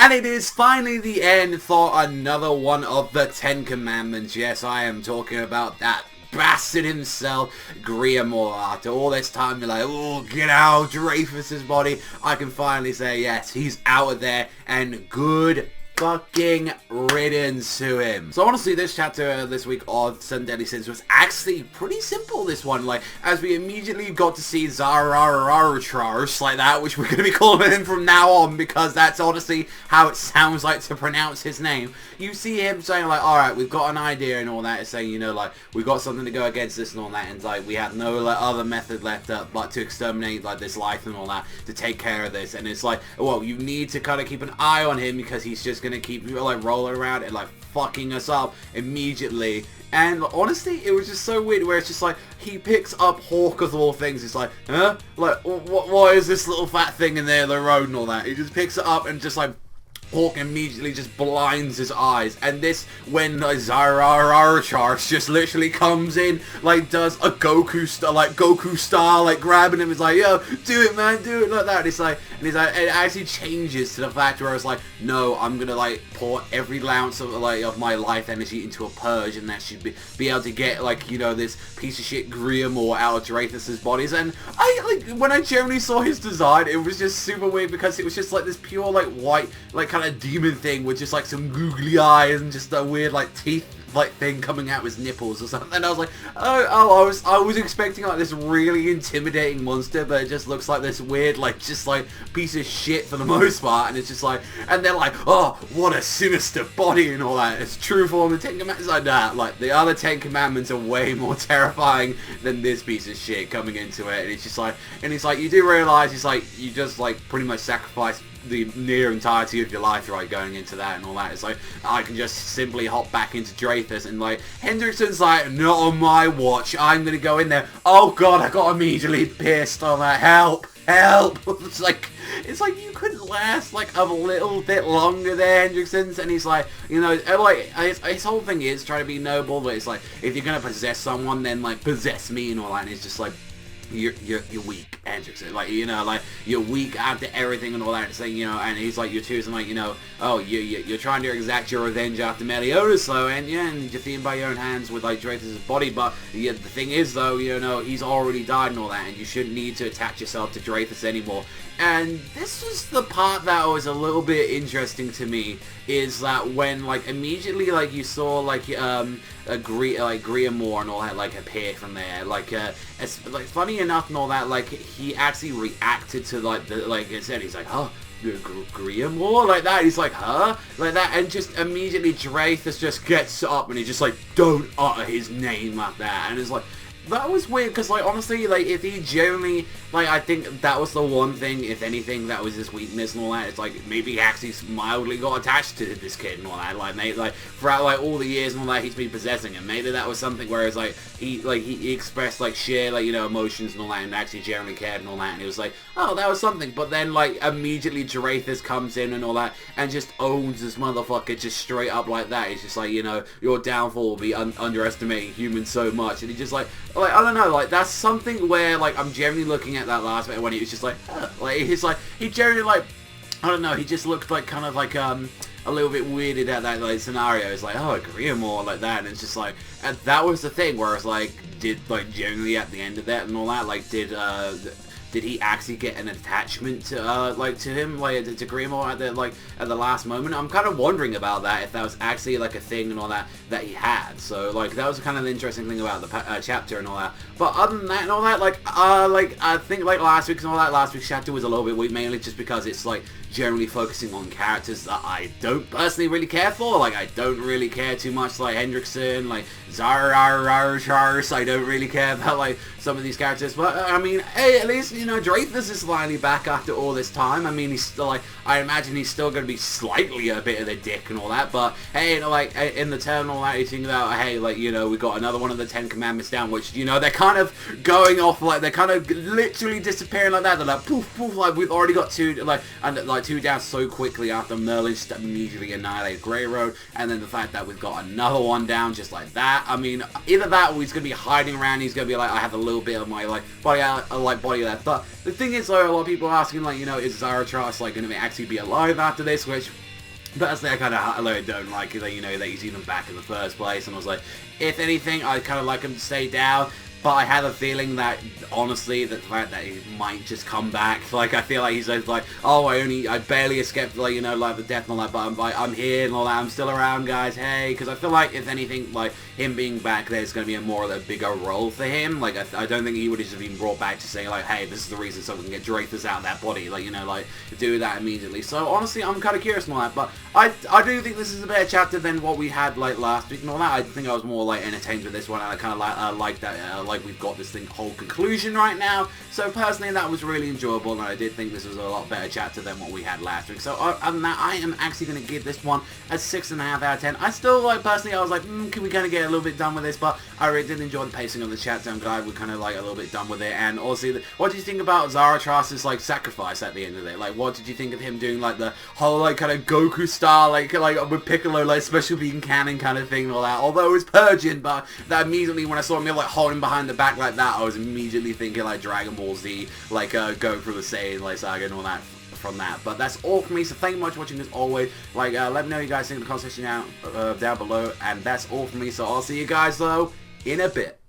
And it is finally the end for another one of the Ten Commandments. Yes, I am talking about that bastard himself, Griamore. After all this time, you're like, oh, get out, Dreyfus's body. I can finally say, yes, he's out of there, and good fucking riddance to him. So honestly, this chapter this week of Seven Deadly Sins was actually pretty simple, this one. Like, as we immediately got to see Zararararchars like that, which we're going to be calling him from now on, because that's honestly how it sounds like to pronounce his name. You see him saying like, alright, we've got an idea and all that. It's saying, you know, like, we've got something to go against this and all that, and like, we have no like, other method left but to exterminate like this life and all that, to take care of this. And it's like, well, you need to kind of keep an eye on him, because he's just gonna keep like rolling around and like fucking us up immediately. And honestly, it was just so weird where it's just like, he picks up Hawk of all things. It's like, huh? Like, what is this little fat thing in there, in the road and all that? He just picks it up and just like, Hawk immediately just blinds his eyes. And this, when Zarararchars just literally comes in, like, does a Goku style, like, grabbing him. It's like, yo, do it, man, do it, like that. And it's like, it actually changes to the fact where it's like, no, I'm gonna, like, pour every ounce of, like, of my life energy into a purge, and that should be able to get, like, you know, this piece of shit Griamore out of Dreyfus's bodies. And when I generally saw his design, it was just super weird, because it was just, like, this pure, like, white, like, kind of demon thing with just like some googly eyes and just a weird like teeth like thing coming out of his nipples or something. And I was like, I was expecting like this really intimidating monster, but it just looks like this weird like just like piece of shit for the most part. And it's just like, and they're like, oh, what a sinister body and all that. It's true for the Ten Commandments. Like that, like the other Ten Commandments are way more terrifying than this piece of shit coming into it. And it's just like, and it's like, you do realize it's like you just like pretty much sacrifice the near entirety of your life, right, going into that and all that. It's like, I can just simply hop back into Dreyfus, and like, Hendrickson's like, not on my watch, I'm gonna go in there. Oh god, I got immediately pissed on that. Help! It's like you couldn't last like a little bit longer there, Hendrickson's. And he's like, you know, like his whole thing is trying to be noble, but it's like, if you're gonna possess someone, then like possess me and all that. And it's just like, you're weak, Hendrickson. Like, you know, like, you're weak after everything and all that. So, you know, and he's like, you're choosing, like, you know, oh, you're trying to exact your revenge after Meliodas, so, and yeah, and you're defeated by your own hands with, like, Dreyfus's body. But yeah, the thing is, though, you know, he's already died and all that, and you shouldn't need to attach yourself to Dreyfus anymore. And this was the part that was a little bit interesting to me, is that when, like, immediately, like, you saw, like, Griamore and all that, like, appear from there, like, like, funny enough and all that, like, he actually reacted to, like, like I said, he's like, oh, Griamore, like that. He's like, huh? Like that, and just immediately Dreyfus just gets up and he just like, don't utter his name like that. And it's like, that was weird, because like, honestly, like, if he generally, like, I think that was the one thing, if anything, that was his weakness and all that. It's like, maybe he actually mildly got attached to this kid and all that, like, maybe, like, throughout, like, all the years and all that, he's been possessing him. Maybe that was something where it's like, he expressed, like, sheer, like, you know, emotions and all that, and actually generally cared and all that, and he was like, oh, that was something. But then, like, immediately Dreyfus comes in and all that, and just owns this motherfucker just straight up like that. He's just like, you know, your downfall will be underestimating humans so much. And he just like, I don't know, like, that's something where, like, I'm generally looking at that last bit when he was just like, like, he's like, he generally, like, I don't know, he just looked like, kind of like, a little bit weirded at that, like, scenario. It's like, oh, Griamore, like that, and it's just like, and that was the thing where it's like, did, like, generally at the end of that and all that, like, did he actually get an attachment to, like, to him, like, to Griamore at the last moment? I'm kind of wondering about that, if that was actually, like, a thing and all that he had. So, like, that was kind of the interesting thing about the chapter and all that. But other than that and all that, like, I think, like, last week's chapter was a little bit weak, mainly just because it's, like, generally focusing on characters that I don't personally really care for. Like, I don't really care too much, like, Hendrickson, like, Zarararchars. I don't really care about, like, some of these characters. But, I mean, hey, at least, you know, Dreyfus is finally back after all this time. I mean, he's still, like, I imagine he's still going to be slightly a bit of a dick and all that. But, hey, you know, like, in the turn and all that, you think about, hey, like, you know, we got another one of the Ten Commandments down, which, you know, they're kind of going off, like, they're kind of literally disappearing like that. They're like, poof, poof, like, we've already got two, like, and, like, two down so quickly after Merlin just immediately annihilated Grey Road, and then the fact that we've got another one down just like that. I mean, either that or he's going to be hiding around, he's going to be like, I have a little bit of my, like, body left. But the thing is, though, a lot of people are asking, like, you know, is Zarararchars, like, going to actually be alive after this, which Personally, I kind of don't like it, that, you know, that he's even back in the first place, and I was like, if anything, I'd kind of like him to stay down. But I had a feeling that, honestly, that the fact that he might just come back, like, I feel like he's like, oh, I barely escaped, like, you know, like, the death and all that, but I'm here and all that, I'm still around, guys, hey, because I feel like, if anything, like, him being back, there's going to be a bigger role for him. Like, I don't think he would have just been brought back to say, like, hey, this is the reason someone can get Dreyfus out of that body, like, you know, like, do that immediately. So, honestly, I'm kind of curious on that, but I do think this is a better chapter than what we had, like, last week and all that. I think I was more, like, entertained with this one, and I kind of like that, like, we've got this whole conclusion right now. So personally, that was really enjoyable, and I did think this was a lot better chapter than what we had last week. So other than that, I am actually going to give this one a 6.5 out of 10. I still, like, personally, I was like, can we kind of get a little bit done with this? But I really did enjoy the pacing of the chapter. I'm glad we're kind of, like, a little bit done with it. And also, what did you think about Zarathus's, like, sacrifice at the end of it? Like, what did you think of him doing, like, the whole, like, kind of Goku style, like with Piccolo, like, special being cannon kind of thing and all that? Although it was purging, but that immediately, when I saw him, like, holding behind the back like that, I was immediately thinking, like, Dragon Ball Z, like, going through the Saiyan, like, saga and all that from that. But that's all from me, so thank you much for watching as always. Like, let me know what you guys think in the comment section down below, and that's all from me, so I'll see you guys, though, in a bit.